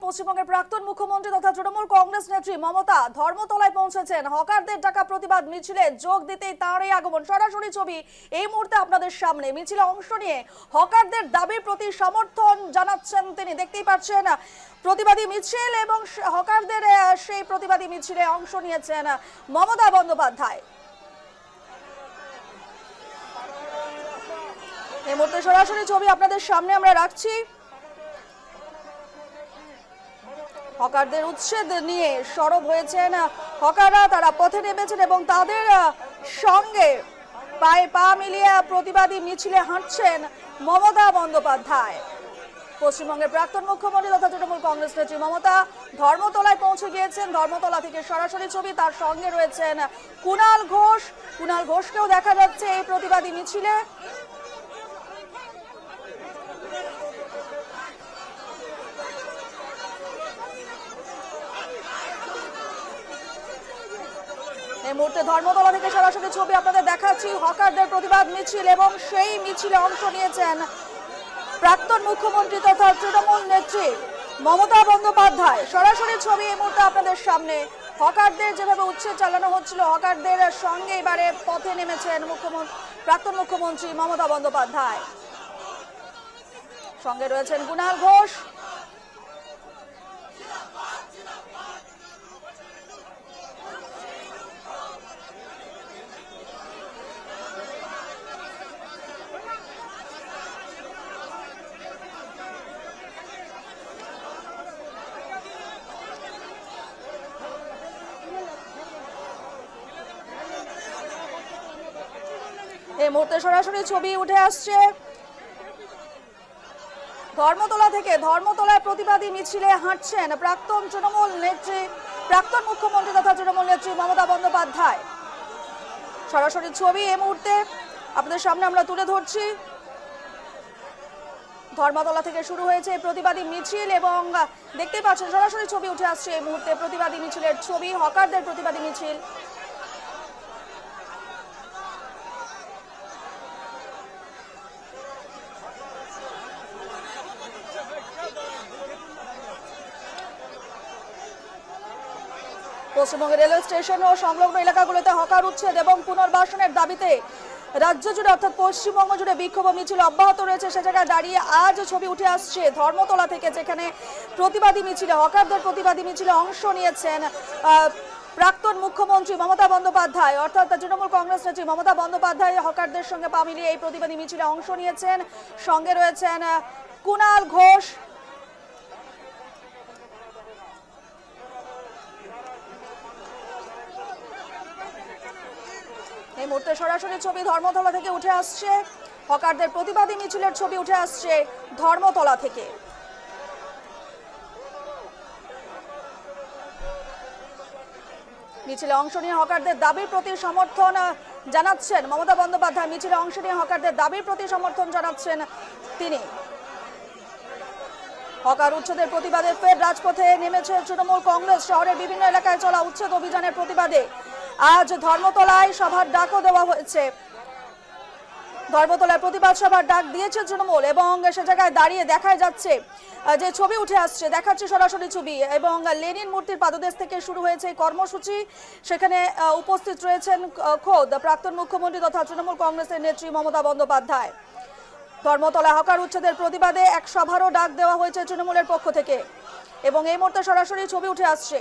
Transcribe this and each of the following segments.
পশ্চিমবঙ্গের প্রাক্তন মুখ্যমন্ত্রী তথা তৃণমূল কংগ্রেস নেত্রী মমতা ধর্মতলায় পৌঁছেছেন। হকারদের ডাকা প্রতিবাদ মিছিলে যোগ দিতেই তাঁরই আগমন। সরাসরি ছবি এই মুহূর্তে আপনাদের সামনে। মিছিলে অংশ নিয়ে হকারদের দাবির প্রতি সমর্থন জানাচ্ছেন তিনি। দেখতেই পাচ্ছেন প্রতিবাদী মিছিল এবং হকারদের সেই প্রতিবাদী মিছিলে অংশ নিয়েছেন মমতা বন্দ্যোপাধ্যায়। এই মুহূর্তে সরাসরি ছবি আপনাদের সামনে আমরা রাখছি। হকারদের উচ্ছেদ নিয়ে সরব হয়েছেন হকাররা, তারা পথে নেমেছেন এবং তাদের সঙ্গে পায়ে পা মিলিয়ে প্রতিবাদী মিছিলে হাঁটছেন মমতা বন্দ্যোপাধ্যায়। পশ্চিমবঙ্গের প্রাক্তন মুখ্যমন্ত্রী তথা তৃণমূল কংগ্রেস নেত্রী মমতা ধর্মতলায় পৌঁছে গিয়েছেন। ধর্মতলা থেকে সরাসরি ছবি, তার সঙ্গে রয়েছেন কুণাল ঘোষ। কুণাল ঘোষকেও দেখা যাচ্ছে এই প্রতিবাদী মিছিলে। এই মুহূর্তে ধর্মতলা থেকে সরাসরি ছবি আপনাদের দেখাচ্ছি। হকারদের প্রতিবাদ মিছিল এবং সেই মিছিলে অংশ নিয়েছেন প্রাক্তন মুখ্যমন্ত্রী তথা তৃণমূল নেত্রী মমতা বন্দ্যোপাধ্যায়। সরাসরি ছবি এই মুহূর্তে আপনাদের সামনে। হকারদের যেভাবে উচ্ছেদ চালানো হচ্ছিল, হকারদের সঙ্গে এবারে পথে নেমেছেন প্রাক্তন মুখ্যমন্ত্রী মমতা বন্দ্যোপাধ্যায়। সঙ্গে রয়েছেন কুণাল ঘোষ। এই মুহূর্তে সরাসরি ছবি উঠে আসছে ধর্মতলা থেকে। ধর্মতলায় প্রতিবাদী মিছিলে হাঁটছেন প্রাক্তন তৃণমূল নেত্রী, প্রাক্তন মুখ্যমন্ত্রী তথা তৃণমূল নেত্রী মমতা বন্দ্যোপাধ্যায়। সরাসরি ছবি এই মুহূর্তে আপনাদের সামনে আমরা তুলে ধরছি। ধর্মতলা থেকে শুরু হয়েছে প্রতিবাদী মিছিল এবং দেখতেই পাচ্ছেন সরাসরি ছবি উঠে আসছে এই মুহূর্তে প্রতিবাদী মিছিলের ছবি, হকারদের প্রতিবাদী মিছিল। পশ্চিমবঙ্গের রেলওয়ে স্টেশন ও সংলগ্ন এলাকাগুলোতে হকার উচ্ছেদ এবং পুনর্বাসনের দাবিতে রাজ্য জুড়ে অর্থাৎ পশ্চিমবঙ্গ জুড়ে বিক্ষোভ মিছিল অব্যাহত রয়েছে। সে জায়গায় দাঁড়িয়ে আজ ছবি উঠে আসছে ধর্মতলা থেকে, যেখানে প্রতিবাদী মিছিলে, হকারদের প্রতিবাদী মিছিলে অংশ নিয়েছেন প্রাক্তন মুখ্যমন্ত্রী মমতা বন্দ্যোপাধ্যায় অর্থাৎ তৃণমূল কংগ্রেস নেত্রী মমতা বন্দ্যোপাধ্যায়। হকারদের সঙ্গে পা মিলিয়ে এই প্রতিবাদী মিছিলে অংশ নিয়েছেন। সঙ্গে রয়েছেন কুণাল ঘোষ। এই মুহূর্তে সরাসরি ছবি ধর্মতলা থেকে উঠে আসছে। হকারদের প্রতিবাদী মিছিলের ছবি উঠে আসছে ধর্মতলা থেকে। মিছিলে অংশ নিয়ে হকারদের দাবির প্রতি সমর্থন জানাচ্ছেন মমতা বন্দ্যোপাধ্যায়। মিছিলে অংশ নিয়ে হকারদের দাবির প্রতি সমর্থন জানাচ্ছেন তিনি। হকার উচ্ছেদের প্রতিবাদে ফের রাজপথে নেমেছে তৃণমূল কংগ্রেস। শহরের বিভিন্ন এলাকায় চলা উচ্ছেদ অভিযানের প্রতিবাদে আজ ধর্মতলায় সভার ডাকও দেওয়া হয়েছে। ধর্মতলায় প্রতিবাদ সভার ডাক দিয়েছে তৃণমূল এবং সে জায়গায় দাঁড়িয়ে দেখা যাচ্ছে যে ছবি উঠে আসছে, দেখাচ্ছে সরাসরি ছবি এবং লেনিন মূর্তির পাদদেশ থেকে শুরু হয়েছে এই কর্মসূচি। সেখানে উপস্থিত রয়েছেন খোদ প্রাক্তন মুখ্যমন্ত্রী তথা তৃণমূল কংগ্রেসের নেত্রী মমতা বন্দ্যোপাধ্যায়। ধর্মতলা হকার উচ্ছেদের প্রতিবাদে এক সভারও ডাক দেওয়া হয়েছে তৃণমূলের পক্ষ থেকে এবং এই মুহূর্তে সরাসরি ছবি উঠে আসছে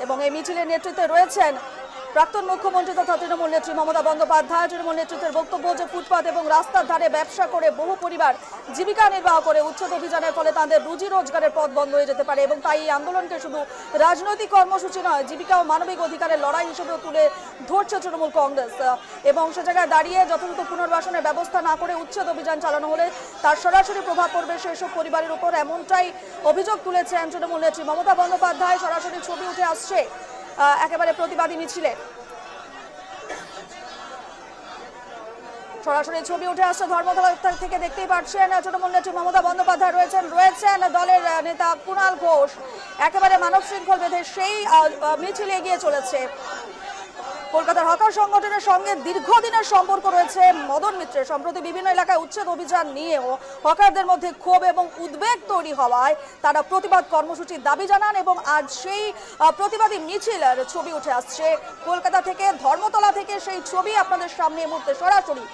এবং এই মিছিলের নেতৃত্বে রয়েছেন প্রাক্তন মুখ্যমন্ত্রী তথা তৃণমূল নেত্রী মমতা বন্দ্যোপাধ্যায়। তৃণমূল নেতৃত্বের বক্তব্য যে ফুটপাত এবং রাস্তার ধারে ব্যবসা করে বহু পরিবার জীবিকা নির্বাহ করে, উচ্ছেদ অভিযানের ফলে তাদের রুজি রোজগারের পথ বন্ধ হয়ে যেতে পারে এবং তাই এই আন্দোলনকে শুধু রাজনৈতিক কর্মসূচি নয়, জীবিকা ও মানবিক অধিকারের লড়াই হিসেবেও তুলে ধরছে তৃণমূল কংগ্রেস এবং সে জায়গায় দাঁড়িয়ে যথাযথ পুনর্বাসনের ব্যবস্থা না করে উচ্ছেদ অভিযান চালানো হলে তার সরাসরি প্রভাব পড়বে সেসব পরিবারের উপর, এমনটাই অভিযোগ তুলেছেন তৃণমূল নেত্রী মমতা বন্দ্যোপাধ্যায়। সরাসরি ছবি উঠে আসছে একেবারে প্রতিবাদী মিছিলে। সরাসরি ছবি উঠে আসছে ধর্মতলা থেকে। দেখতেই পাচ্ছেন তৃণমূল নেত্রী মমতা বন্দ্যোপাধ্যায় রয়েছেন দলের নেতা কুণাল ঘোষ। একেবারে মানব শৃঙ্খল বেঁধে সেই মিছিল এগিয়ে চলেছে। কলকাতার হকার সংগঠনের সঙ্গে দীর্ঘদিনের সম্পর্ক রয়েছে মদন মিত্রের। সম্প্রতি বিভিন্ন এলাকায় উচ্ছেদ অভিযান নিয়েও হকারদের মধ্যে ক্ষোভ এবং উদ্বেগ তৈরি হওয়ায় তারা প্রতিবাদ কর্মসূচির দাবি জানান এবং আজ সেই প্রতিবাদী মিছিলের ছবি উঠে আসছে কলকাতা থেকে, ধর্মতলা থেকে। সেই ছবি আপনাদের সামনে এই মুহূর্তে সরাসরি।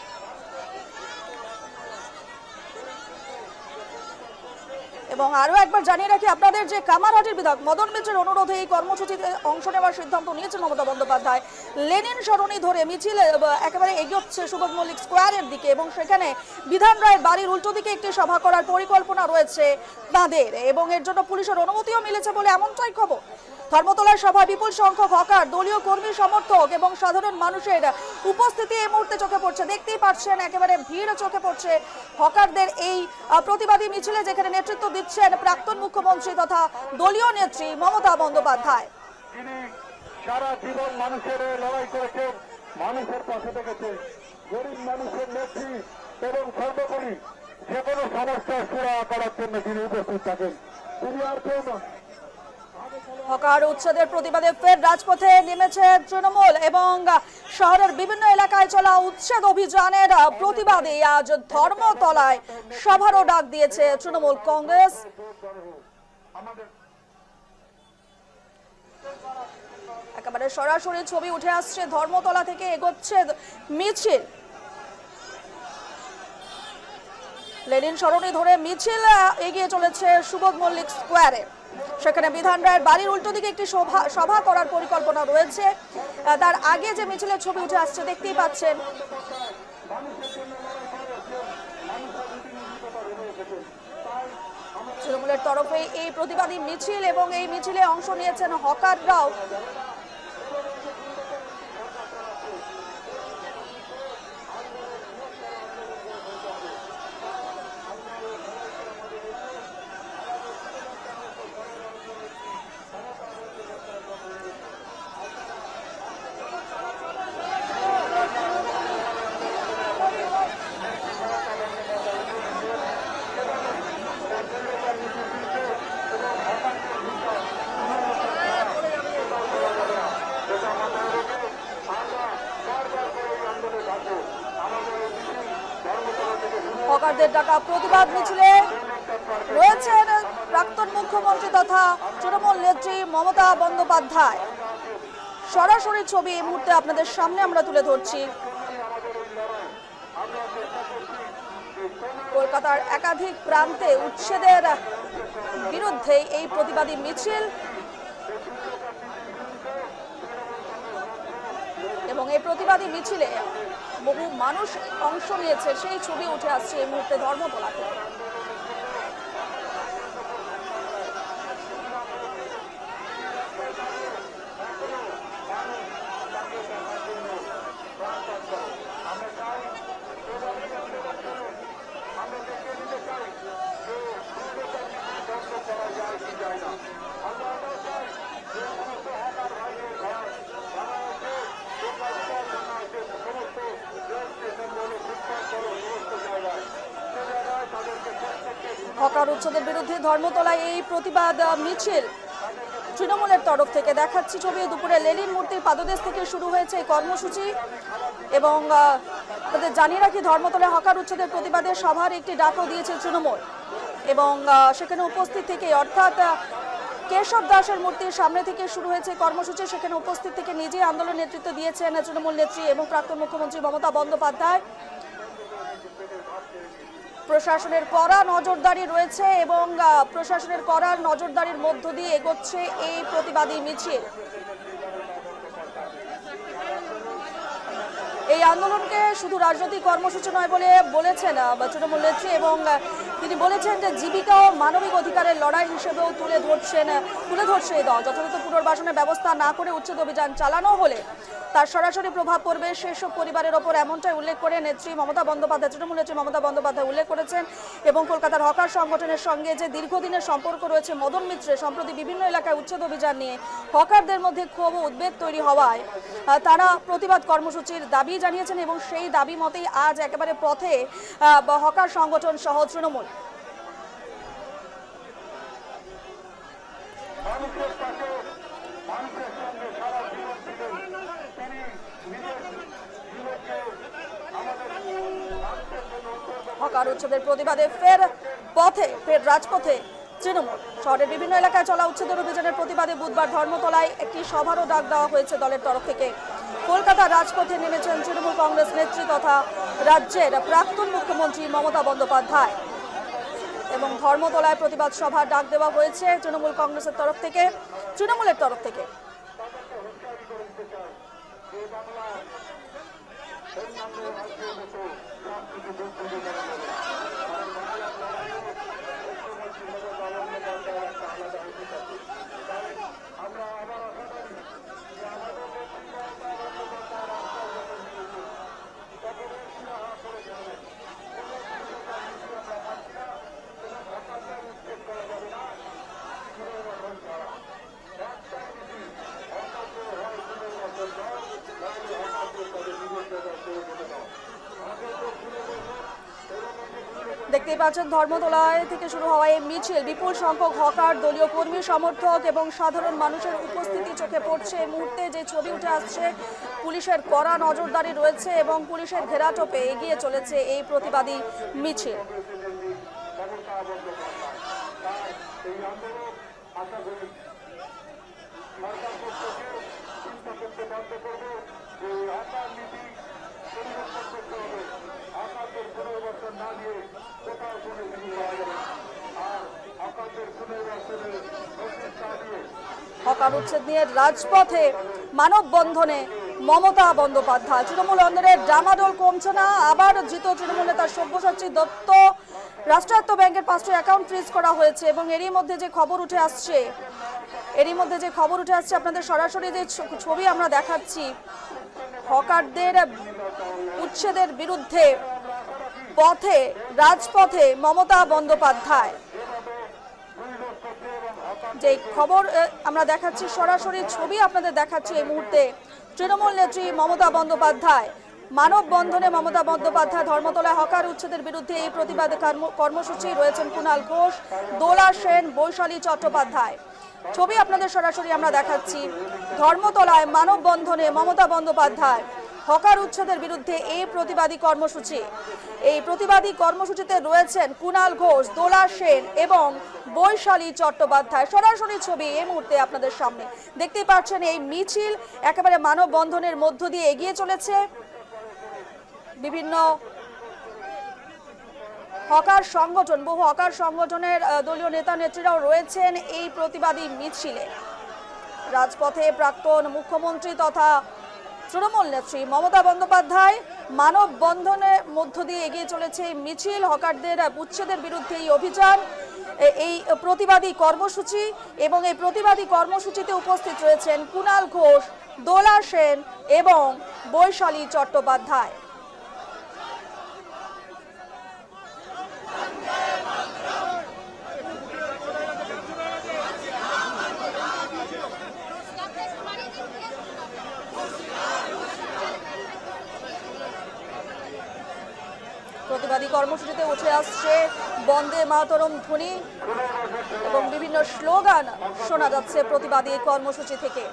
এবং আরো একবার জানিয়ে রাখি আপনাদের যে কামারহাটির বিধায়ক মদন মিত্রের অনুরোধে এই কর্মসূচিতে অংশ নেওয়ার সিদ্ধান্ত নিয়েছেন মমতা বন্দ্যোপাধ্যায়। লেনিন সরণি ধরে মিছিল একেবারে এগোচ্ছে সুবোধ মল্লিক স্কোয়ারের দিকে এবং সেখানে বিধান রায়ের বাড়ির উল্টো দিকে একটি সভা করার পরিকল্পনা রয়েছে তাদের এবং এর জন্য পুলিশের অনুমতিও মিলেছে বলে এমনটাই খবর। ধর্মতলার সভায় বিপুল সংখ্যক হকার, দলীয় কর্মী সমর্থক এবং সাধারণ মানুষের উপস্থিতি এই মুহূর্তে চোখে পড়ছে। দেখতেই পাচ্ছেন একেবারে ভিড় চোখে পড়ছে হকারদের এই প্রতিবাদী মিছিলে, যেখানে নেতৃত্ব দিচ্ছেন প্রাক্তন মুখ্যমন্ত্রী তথা দলীয় নেত্রী মমতা বন্দ্যোপাধ্যায়। তিনি সারা জীবন মানুষের লড়াই করেছেন, মানুষের পাশে থেকেছেন, গরিব মানুষের নেত্রী এবং সর্বোপরি যে কোনো সমস্যার সুরাহা করার জন্য তিনি উপস্থিত থাকেন। তিনি আর কেউ নন। হকার উচ্ছেদের প্রতিবাদে ফের রাজপথে নেমেছে তৃণমূল এবং শহরের বিভিন্ন এলাকায় চলা উচ্ছেদ অভিযানের প্রতিবাদে আজ ধর্মতলায় সভারও ডাক দিয়েছে তৃণমূল কংগ্রেস। একেবারে সরাসরি ছবি উঠে আসছে, ধর্মতলা থেকে এগোচ্ছে মিছিল। লেনিন সরণি ধরে মিছিল এগিয়ে চলেছে সুবোধ মল্লিক স্কোয়ারে। সেখানে বিধান রায়ের বাড়ির উল্টো দিকে একটি সভা করার পরিকল্পনা রয়েছে। তার আগে যে মিছিলের ছবি উঠে আসছে দেখতেই পাচ্ছেন। তৃণমূলের তরফে এই প্রতিবাদী মিছিল এবং এই মিছিলে অংশ নিয়েছেন হকাররাও। হকারদের ডাকা প্রতিবাদ মিছিলে রয়েছেন প্রাক্তন মুখ্যমন্ত্রী তথা তৃণমূল নেত্রী মমতা বন্দ্যোপাধ্যায়। সরাসরি ছবি এই মুহূর্তে আপনাদের সামনে আমরা তুলে ধরছি। কলকাতার একাধিক প্রান্তে উচ্ছেদের বিরুদ্ধে এই প্রতিবাদী মিছিল এবং এই প্রতিবাদী মিছিলে বহু মানুষ অংশ নিয়েছে, সেই ছবি উঠে আসছে এই মুহূর্তে ধর্মতলা থেকে। হকার উচ্ছেদের বিরুদ্ধে ধর্মতলায় এই প্রতিবাদ মিছিল তৃণমূলের তরফ থেকে। দেখাচ্ছি ছবি, দুপুরে লেনিন মূর্তির পাদদেশ থেকে শুরু হয়েছে এই কর্মসূচি এবং আপনাদের জানিয়ে রাখি ধর্মতলায় হকার উচ্ছেদের প্রতিবাদে সভার একটি ডাকও দিয়েছে তৃণমূল এবং সেখানে উপস্থিত থেকে অর্থাৎ কেশব দাসের মূর্তির সামনে থেকে শুরু হয়েছে কর্মসূচি। সেখানে উপস্থিত থেকে নিজে আন্দোলন নেতৃত্ব দিয়েছেন তৃণমূল নেত্রী এবং প্রাক্তন মুখ্যমন্ত্রী মমতা বন্দ্যোপাধ্যায়। প্রশাসনের কড়া নজরদারি রয়েছে এবং প্রশাসনের কড়া নজরদারির মধ্য দিয়ে এগোচ্ছে এই প্রতিবাদী মিছিল। এই আন্দোলনকে শুধু রাজনৈতিক কর্মসূচি নয় বলে বলেছেন তৃণমূল নেত্রী এবং তিনি বলেছেন যে জীবিকা ও মানবিক অধিকারের লড়াই হিসেবেও তুলে ধরছে এই দল। যথাযথ পুনর্বাসনের ব্যবস্থা না করে উচ্ছেদ অভিযান চালানো হলে তার সরাসরি প্রভাব পড়বে সেসব পরিবারের ওপর, এমনটাই উল্লেখ করে নেত্রী মমতা বন্দ্যোপাধ্যায়, তৃণমূল নেত্রী মমতা বন্দ্যোপাধ্যায় উল্লেখ করেছেন। এবং কলকাতার হকার সংগঠনের সঙ্গে যে দীর্ঘদিনের সম্পর্ক রয়েছে মদন মিত্রের, সম্প্রতি বিভিন্ন এলাকায় উচ্ছেদ অভিযান নিয়ে হকারদের মধ্যে ক্ষোভ ও উদ্বেগ তৈরি হওয়ায় তারা প্রতিবাদ কর্মসূচির দাবি জানিয়েছেন এবং সেই দাবি মতেই আজ একেবারে পথে হকার সংগঠন সহ তৃণমূল। হকার উচ্ছেদের প্রতিবাদে ফের রাজপথে তৃণমূল। শহরের বিভিন্ন এলাকায় চলা উচ্ছেদের অভিযানের প্রতিবাদে বুধবার ধর্মতলায় একটি সভারও ডাক দেওয়া হয়েছে দলের তরফ থেকে। কলকাতা রাজপথে নেমেছেন তৃণমূল কংগ্রেস নেত্রী তথা রাজ্যের প্রাক্তন মুখ্যমন্ত্রী মমতা বন্দ্যোপাধ্যায় এবং ধর্মতলায় প্রতিবাদ সভা ডাক দেওয়া হয়েছে তৃণমূল কংগ্রেসের তরফ থেকে, তৃণমূলের তরফ থেকে। দেখতেই পাচ্ছেন ধর্মতলায় থেকে শুরু হওয়া এই মিছিল, বিপুল সংখ্যক হকার, দলীয় কর্মী সমর্থক এবং সাধারণ মানুষের উপস্থিতি চোখে পড়ছে। এই মুহূর্তে যে ছবি উঠে আসছে, পুলিশের কড়া নজরদারি রয়েছে এবং পুলিশের ঘেরাটোপে এগিয়ে চলেছে এই প্রতিবাদী মিছিল। হকার উচ্ছেদ নিয়ে রাজপথে মানববন্ধনে মমতা বন্দ্যোপাধ্যায়। তৃণমূল অন্দরের ডামাডোল কমছে না, আবার জিত তৃণমূল নেতা সব্যসাচী দত্ত। রাষ্ট্রায়ত্ত ব্যাংকের 5টি অ্যাকাউন্ট ফ্রিজ করা হয়েছে এবং এরই মধ্যে যে খবর উঠে আসছে আপনাদের সরাসরি যে ছবি আমরা দেখাচ্ছি, হকারদের উচ্ছেদের বিরুদ্ধে রাজপথে মমতা বন্দ্যোপাধ্যায়। যে খবর আমরা দেখাচ্ছি, সরাসরি ছবি আপনাদের দেখাচ্ছি এই মুহূর্তে। তৃণমূল নেত্রী মমতা বন্দ্যোপাধ্যায় মানববন্ধনে মমতা বন্দ্যোপাধ্যায় ধর্মতলায় হকার উচ্ছেদের বিরুদ্ধে এই প্রতিবাদ কর্মসূচি রয়েছেন কুণাল ঘোষ, দোলা সেন, বৈশালী চট্টোপাধ্যায়। ছবি আপনাদের সরাসরি আমরা দেখাচ্ছি। ধর্মতলায় মানববন্ধনে মমতা বন্দ্যোপাধ্যায় হকার উচ্ছেদের বিরুদ্ধে এই প্রতিবাদী কর্মসূচি। এই প্রতিবাদী কর্মসূচিতে রয়েছেন কুণাল ঘোষ, দোলা সেন এবং বৈশালী চট্টোপাধ্যায়। সরাসরি ছবি এই মুহূর্তে আপনাদের সামনে দেখতেই পাচ্ছেন। এই মিছিল একেবারে মানববন্ধনের মধ্য দিয়ে এগিয়ে চলেছে। বিভিন্ন হকার সংগঠন, বহু হকার সংগঠনের দলীয় নেতা নেত্রীরাও রয়েছেন এই প্রতিবাদী মিছিলে। রাজপথে প্রাক্তন মুখ্যমন্ত্রী তথা তৃণমূল নেত্রী মমতা বন্দ্যোপাধ্যায় মানববন্ধনের মধ্য দিয়ে এগিয়ে চলেছে এই মিছিল। হকারদের উচ্ছেদের বিরুদ্ধে এই অভিযান, এই প্রতিবাদী কর্মসূচি এবং এই প্রতিবাদী কর্মসূচিতে উপস্থিত রয়েছেন কুণাল ঘোষ, দোলা সেন এবং বৈশালী চট্টোপাধ্যায়। প্রতিবাদী কর্মসূচিতে উঠে আসছে বন্দে মাতরম ধ্বনি এবং বিভিন্ন স্লোগান শোনা যাচ্ছে প্রতিবাদী কর্মসূচি থেকে।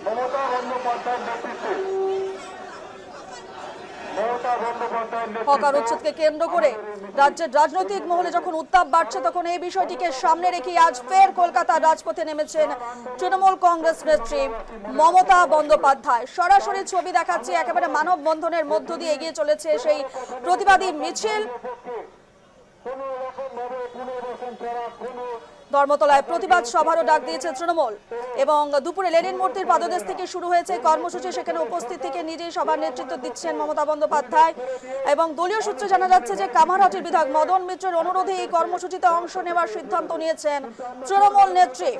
মমতা বন্দ্যোপাধ্যায়ের নেতৃত্বে হকার উচ্ছেদকে কেন্দ্র করে রাজ্যের রাজনৈতিক মহলে যখন উত্তাপ বাড়ছে, তখন এই বিষয়টিকে সামনে রেখে আজ ফের কলকাতার রাজপথে নেমেছেন তৃণমূল কংগ্রেস নেত্রী মমতা বন্দ্যোপাধ্যায়। সরাসরি ছবি দেখাচ্ছে, একেবারে মানববন্ধনের মধ্য দিয়ে এগিয়ে চলেছে সেই প্রতিবাদী মিছিল। ধর্মতলায় প্রতিবাদ সভারও ডাক দিয়েছে তৃণমূল এবং দুপুরে লেনিন মূর্তির পাদদেশ থেকে শুরু হয়েছে কর্মসূচি। সেখানে উপস্থিত থেকে নিজেই সভার নেতৃত্ব দিচ্ছেন মমতা বন্দ্যোপাধ্যায় এবং দলীয় সূত্রে জানা যাচ্ছে যে কামারহাটির বিধায়ক মদন মিত্রের অনুরোধে এই কর্মসূচিতে অংশ নেওয়ার সিদ্ধান্ত নিয়েছেন তৃণমূল নেত্রী।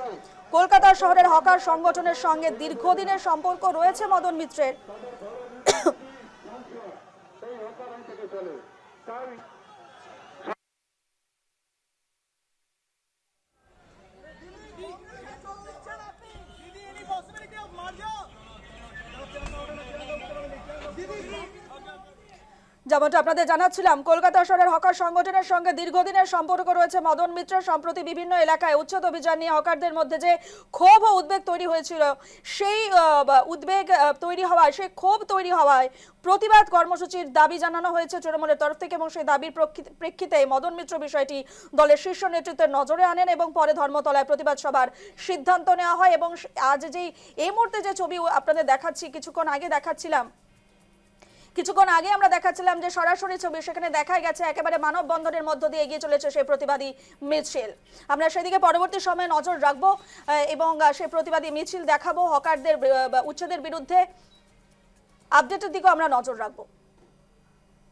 কলকাতা শহরের হকার সংগঠনের সঙ্গে দীর্ঘদিনের সম্পর্ক রয়েছে মদন মিত্রের। যেমনটা আপনাদের জানাচ্ছিলাম, কলকাতা শহরের হকার সংগঠনের সঙ্গে দীর্ঘদিনের সম্পর্ক রয়েছে মদন মিত্র। সম্প্রতি বিভিন্ন এলাকায় উচ্ছেদ অভিযান নিয়ে হকারদের মধ্যে যে ক্ষোভ ও উদ্বেগ তৈরি হয়েছিল, সেই উদ্বেগ তৈরি হওয়ায়, সেই ক্ষোভ তৈরি হওয়ায় প্রতিবাদ কর্মসূচির দাবি জানানো হয়েছে তৃণমূলের তরফ থেকে, এবং সেই দাবির প্রেক্ষিতে মদন মিত্র বিষয়টি দলের শীর্ষ নেতৃত্বের নজরে আনেন এবং পরে ধর্মতলায় প্রতিবাদ সভার সিদ্ধান্ত নেওয়া হয়। এবং আজ যেই এই মুহূর্তে যে ছবি আপনাদের দেখাচ্ছি, কিছুক্ষণ আগে আমরা দেখাচ্ছিলাম যে সরাসরি ছবি, সেখানে দেখা গেছে একেবারে মানববন্ধনের মধ্য দিয়ে এগিয়ে চলেছে সেই প্রতিবাদী মিছিল। আমরা সেদিকে পরবর্তী সময়ে নজর রাখবো এবং সেই প্রতিবাদী মিছিল দেখাবো। হকারদের উচ্ছেদের বিরুদ্ধে আপডেটের দিকেও আমরা নজর রাখবো।